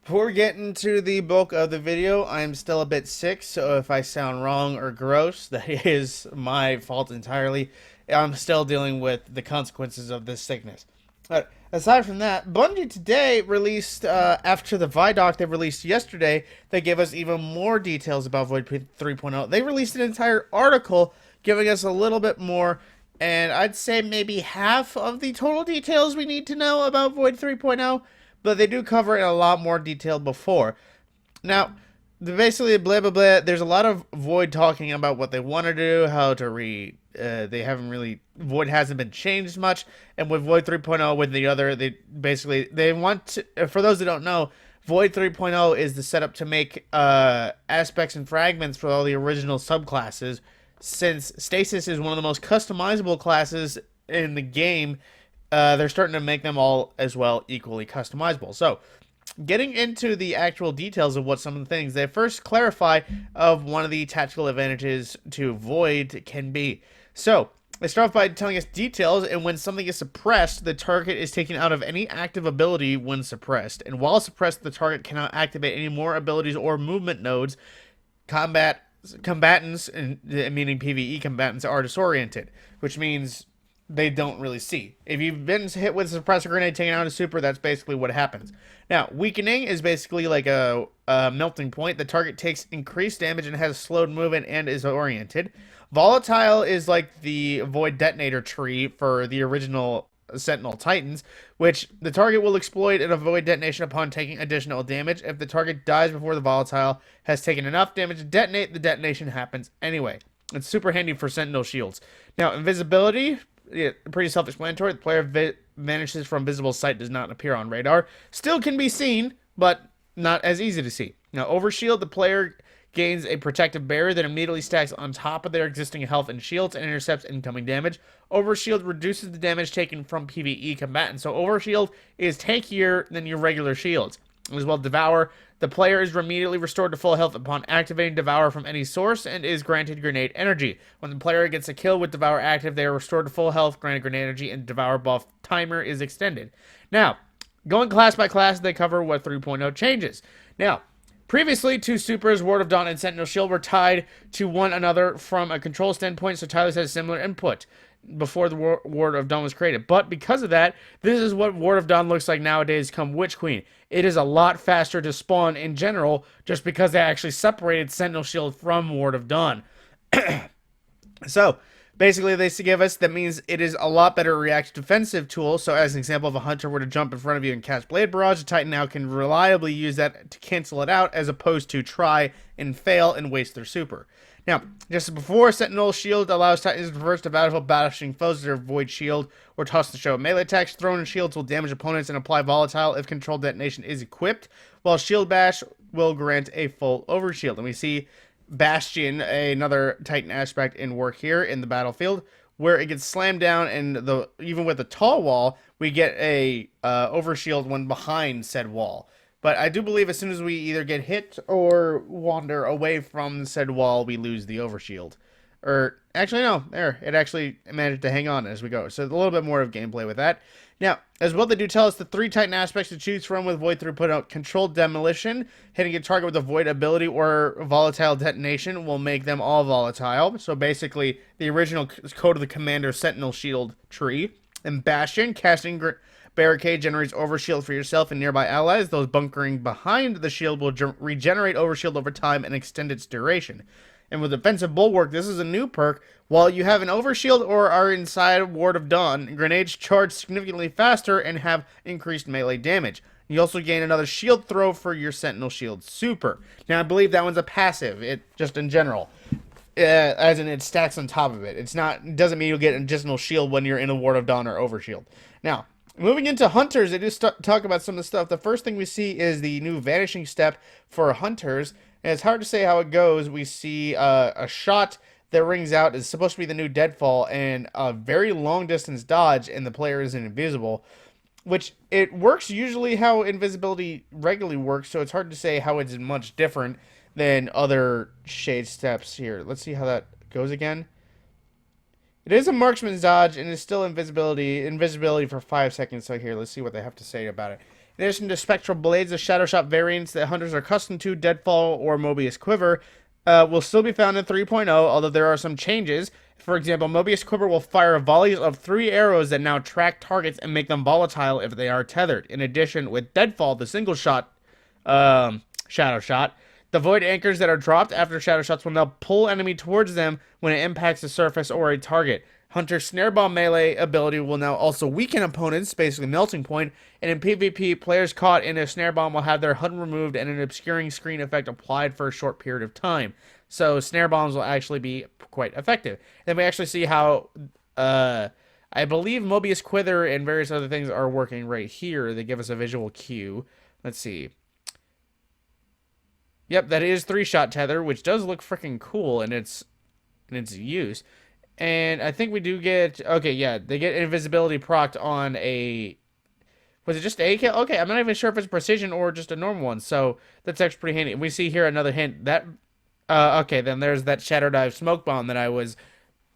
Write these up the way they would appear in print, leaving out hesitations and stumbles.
Before we get into the bulk of the video, I'm still a bit sick, so if I sound wrong or gross, that is my fault entirely. I'm still dealing with the consequences of this sickness. But aside from that, Bungie today released, after the Vidoc they released yesterday, they gave us even more details about Void 3.0. They released an entire article giving us a little bit more, and I'd say maybe half of the total details we need to know about Void 3.0, but they do cover it in a lot more detail before. Now, basically, blah blah blah. There's a lot of Void talking about what they want to do, how to they haven't really. Void hasn't been changed much, and with Void 3.0, with the other, they want to. For those that don't know, Void 3.0 is the setup to make aspects and fragments for all the original subclasses. Since Stasis is one of the most customizable classes in the game, they're starting to make them all as well equally customizable. So, getting into the actual details of what some of the things, they first clarify of one of the tactical advantages to Void can be. So, they start off by telling us details, and when something is suppressed, the target is taken out of any active ability when suppressed. And while suppressed, the target cannot activate any more abilities or movement nodes. Combatants, meaning PvE combatants, are disoriented, which means they don't really see. If you've been hit with a suppressor grenade taken out of super, that's basically what happens. Now, weakening is basically like a melting point. The target takes increased damage and has slowed movement and is oriented. Volatile is like the void detonator tree for the original Sentinel Titans, which the target will exploit and avoid detonation upon taking additional damage. If the target dies before the volatile has taken enough damage to detonate, the detonation happens anyway. It's super handy for Sentinel shields. Now, invisibility, yeah, pretty self-explanatory. The player vanishes from visible sight, does not appear on radar. Still can be seen, but not as easy to see. Now, overshield, the player gains a protective barrier that immediately stacks on top of their existing health and shields and intercepts incoming damage. Overshield reduces the damage taken from PvE combatants. So Overshield is tankier than your regular shields. As well, Devour, the player is immediately restored to full health upon activating Devour from any source and is granted grenade energy. When the player gets a kill with Devour active, they are restored to full health, granted grenade energy, and Devour buff timer is extended. Now, going class by class, they cover what 3.0 changes. Now, previously, two supers, Ward of Dawn and Sentinel Shield, were tied to one another from a control standpoint, so Tyler's has similar input before the Ward of Dawn was created. But because of that, this is what Ward of Dawn looks like nowadays come Witch Queen. It is a lot faster to spawn in general, just because they actually separated Sentinel Shield from Ward of Dawn. So, basically, they give us that means it is a lot better react defensive tool. So, as an example, if a hunter were to jump in front of you and cast Blade Barrage, a Titan now can reliably use that to cancel it out, as opposed to try and fail and waste their super. Now, just as before, Sentinel Shield allows Titans to reverse to battleship foes with their Void Shield or toss to show. Melee attacks thrown in shields will damage opponents and apply Volatile if controlled detonation is equipped, while Shield Bash will grant a full Overshield. And we see Bastion, another Titan aspect, in work here in the battlefield, where it gets slammed down, and even with the tall wall, we get a overshield when behind said wall. But I do believe as soon as we either get hit or wander away from said wall, we lose the overshield. Or actually, no, there, it actually managed to hang on as we go. So a little bit more of gameplay with that. Now, as well, they do tell us the three Titan aspects to choose from with Void 3.0. Controlled Demolition, hitting a target with a Void ability or volatile detonation will make them all volatile. So basically, the original code of the Commander Sentinel Shield tree. And Bastion, casting Barricade generates Overshield for yourself and nearby allies. Those bunkering behind the shield will regenerate Overshield over time and extend its duration. And with Defensive Bulwark, this is a new perk. While you have an Overshield or are inside Ward of Dawn, grenades charge significantly faster and have increased melee damage. You also gain another shield throw for your Sentinel Shield super. Now, I believe that one's a passive, just in general. As in, it stacks on top of it. It doesn't mean you'll get an additional shield when you're in a Ward of Dawn or Overshield. Now, moving into Hunters, they just talk about some of the stuff. The first thing we see is the new Vanishing Step for Hunters. And it's hard to say how it goes. We see a shot that rings out is supposed to be the new Deadfall and a very long distance dodge, and the player is invisible, which it works usually how invisibility regularly works, so it's hard to say how it's much different than other shade steps here. Let's see how that goes again. It is a marksman's dodge and is still invisibility for 5 seconds. So here, let's see what they have to say about it. In addition to Spectral Blades, the Shadow Shot variants that hunters are accustomed to, Deadfall or Mobius Quiver, will still be found in 3.0, although there are some changes. For example, Mobius Quiver will fire volleys of 3 arrows that now track targets and make them volatile if they are tethered. In addition, with Deadfall, the single shot Shadow Shot, the Void Anchors that are dropped after Shadow Shots will now pull enemy towards them when it impacts a surface or a target. Hunter's Snare Bomb melee ability will now also weaken opponents, basically melting point, and in PvP, players caught in a Snare Bomb will have their HUD removed and an obscuring screen effect applied for a short period of time. So Snare Bombs will actually be quite effective. Then we actually see how, I believe Mobius Quiver and various other things are working right here. They give us a visual cue. Let's see. Yep, that is 3-shot tether, which does look freaking cool in its use. And I think we do get... Okay, yeah, they get invisibility procced on a... Was it just a kill? Okay, I'm not even sure if it's precision or just a normal one. So that's actually pretty handy. And we see here another hint. That... okay, then there's that Shadow Dive Smoke Bomb that I was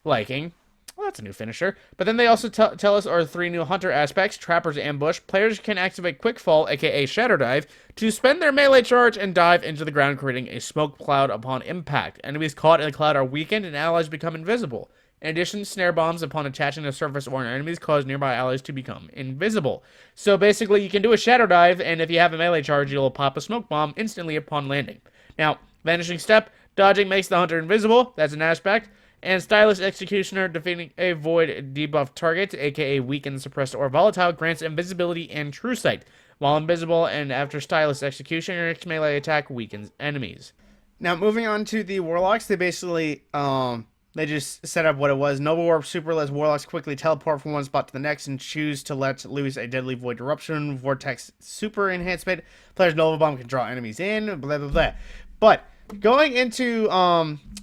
liking. Well, that's a new finisher. But then they also tell us our 3 new hunter aspects. Trapper's Ambush. Players can activate Quick Fall, aka Shadow Dive, to spend their melee charge and dive into the ground, creating a smoke cloud upon impact. Enemies caught in the cloud are weakened and allies become invisible. In addition, Snare Bombs upon attaching to a surface or an enemies cause nearby allies to become invisible. So basically, you can do a Shadow Dive, and if you have a melee charge, you'll pop a Smoke Bomb instantly upon landing. Now, Vanishing Step. Dodging makes the hunter invisible. That's an aspect. And Stylus Executioner, defeating a void debuff target, aka weakened, suppressed, or volatile, grants invisibility and true sight. While invisible and after Stylus Execution, your next melee attack weakens enemies. Now, moving on to the Warlocks, they basically, they just set up what it was. Nova Warp Super lets Warlocks quickly teleport from one spot to the next and choose to let loose a deadly Void Eruption. Vortex Super Enhancement. Player's Nova Bomb can draw enemies in, blah, blah, blah. But... going into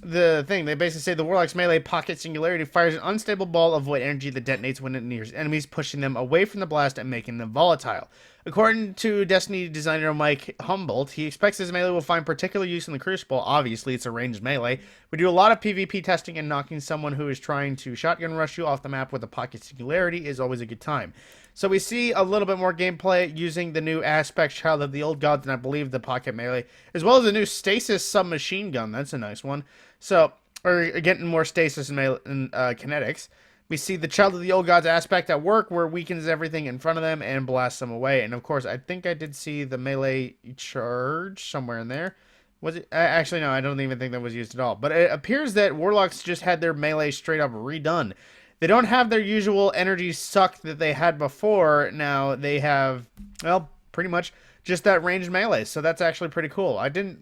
the thing, they basically say the Warlock's melee Pocket Singularity fires an unstable ball of void energy that detonates when it nears enemies, pushing them away from the blast and making them volatile. According to Destiny designer Mike Humboldt, he expects his melee will find particular use in the Crucible. Obviously, it's a ranged melee. We do a lot of PvP testing, and knocking someone who is trying to shotgun rush you off the map with a Pocket Singularity is always a good time. So we see a little bit more gameplay using the new aspect Child of the Old Gods, and I believe the Pocket Melee, as well as the new Stasis Submachine Gun. That's a nice one. So, we're getting more Stasis and kinetics. We see the Child of the Old Gods aspect at work, where it weakens everything in front of them and blasts them away. And of course, I think I did see the melee charge somewhere in there. Was it? Actually, no, I don't even think that was used at all. But it appears that Warlocks just had their melee straight up redone. They don't have their usual energy suck that they had before. Now they have, well, pretty much just that ranged melee. So that's actually pretty cool.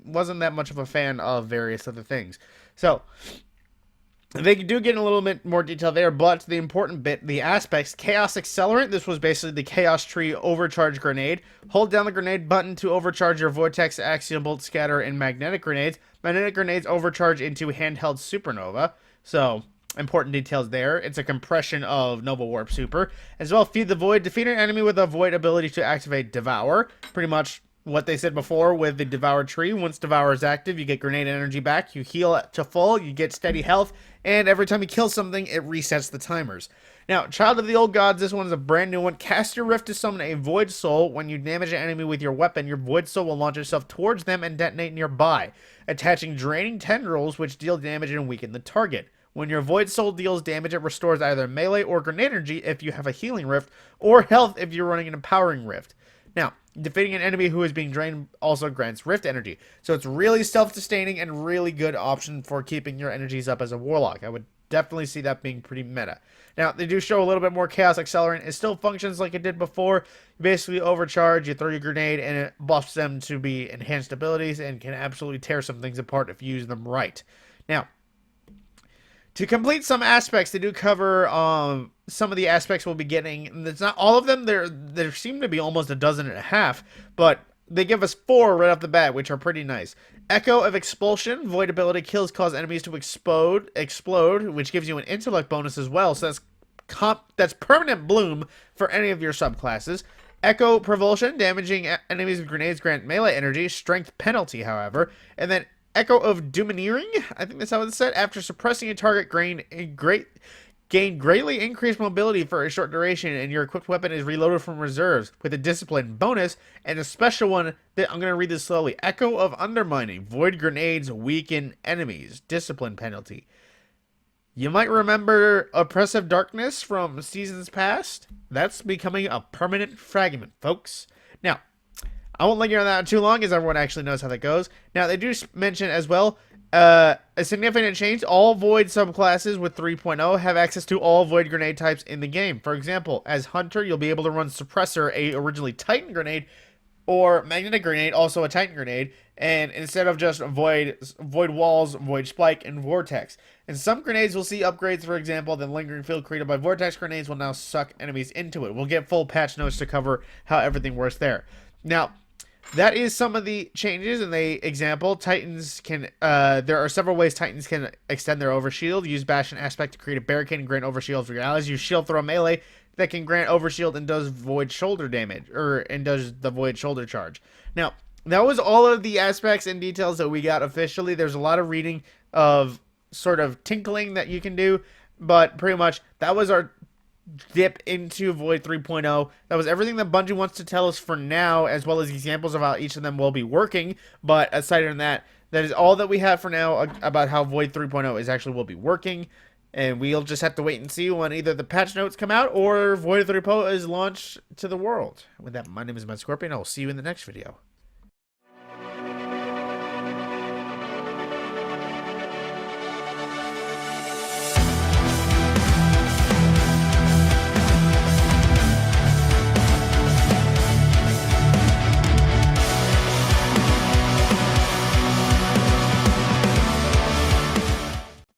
Wasn't that much of a fan of various other things. So they do get in a little bit more detail there, but the important bit, the aspects, Chaos Accelerant. This was basically the Chaos Tree Overcharge Grenade. Hold down the grenade button to overcharge your Vortex, Axiom Bolt, Scatter, and Magnetic Grenades. Magnetic Grenades overcharge into Handheld Supernova. So... important details there. It's a compression of Nova Warp Super. As well, Feed the Void. Defeat an enemy with a Void ability to activate Devour. Pretty much what they said before with the Devour tree. Once Devour is active, you get grenade energy back. You heal to full. You get steady health. And every time you kill something, it resets the timers. Now, Child of the Old Gods. This one is a brand new one. Cast your Rift to summon a Void Soul. When you damage an enemy with your weapon, your Void Soul will launch itself towards them and detonate nearby, attaching Draining Tendrils, which deal damage and weaken the target. When your Void Soul deals damage, it restores either melee or grenade energy if you have a Healing Rift, or health if you're running an Empowering Rift. Now, defeating an enemy who is being drained also grants Rift energy. So it's really self-sustaining and really good option for keeping your energies up as a Warlock. I would definitely see that being pretty meta. Now, they do show a little bit more Chaos Accelerant. It still functions like it did before. You basically overcharge, you throw your grenade, and it buffs them to be enhanced abilities and can absolutely tear some things apart if you use them right. Now, to complete some aspects, they do cover some of the aspects we'll be getting. It's not all of them. There seem to be almost a dozen and a half, but they give us 4 right off the bat, which are pretty nice. Echo of Expulsion. Void ability kills cause enemies to explode, which gives you an intellect bonus as well. So that's permanent bloom for any of your subclasses. Echo Propulsion. Damaging enemies with grenades grant melee energy. Strength penalty, however. And then Echo of Domineering, I think that's how it's said. After suppressing a target, Gain greatly increased mobility for a short duration, and your equipped weapon is reloaded from reserves with a discipline bonus and a special one that I'm going to read this slowly. Echo of Undermining. Void grenades weaken enemies. Discipline penalty. You might remember Oppressive Darkness from seasons past. That's becoming a permanent fragment, folks. Now, I won't linger on that too long, as everyone actually knows how that goes. Now, they do mention as well a significant change. All Void subclasses with 3.0 have access to all Void grenade types in the game. For example, as Hunter, you'll be able to run Suppressor, a originally Titan grenade, or Magnetic Grenade, also a Titan grenade, and instead of just Void Walls, Void Spike, and Vortex. And some grenades will see upgrades. For example, the Lingering Field created by Vortex grenades will now suck enemies into it. We'll get full patch notes to cover how everything works there. Now, that is some of the changes in the example. Titans can, there are several ways Titans can extend their overshield. Use Bash and Aspect to create a barricade and grant overshield for your allies. Use Shield Throw Melee that can grant overshield and does void shoulder damage, and does the void shoulder charge. Now, that was all of the aspects and details that we got officially. There's a lot of reading of sort of tinkling that you can do, but pretty much that was our dip into Void 3.0. That was everything that Bungie wants to tell us for now, as well as examples of how each of them will be working. But aside from that, that is all that we have for now about how Void 3.0 is actually will be working. And we'll just have to wait and see when either the patch notes come out or Void 3.0 is launched to the world. With that, my name is Matt Scorpion. I will see you in the next video.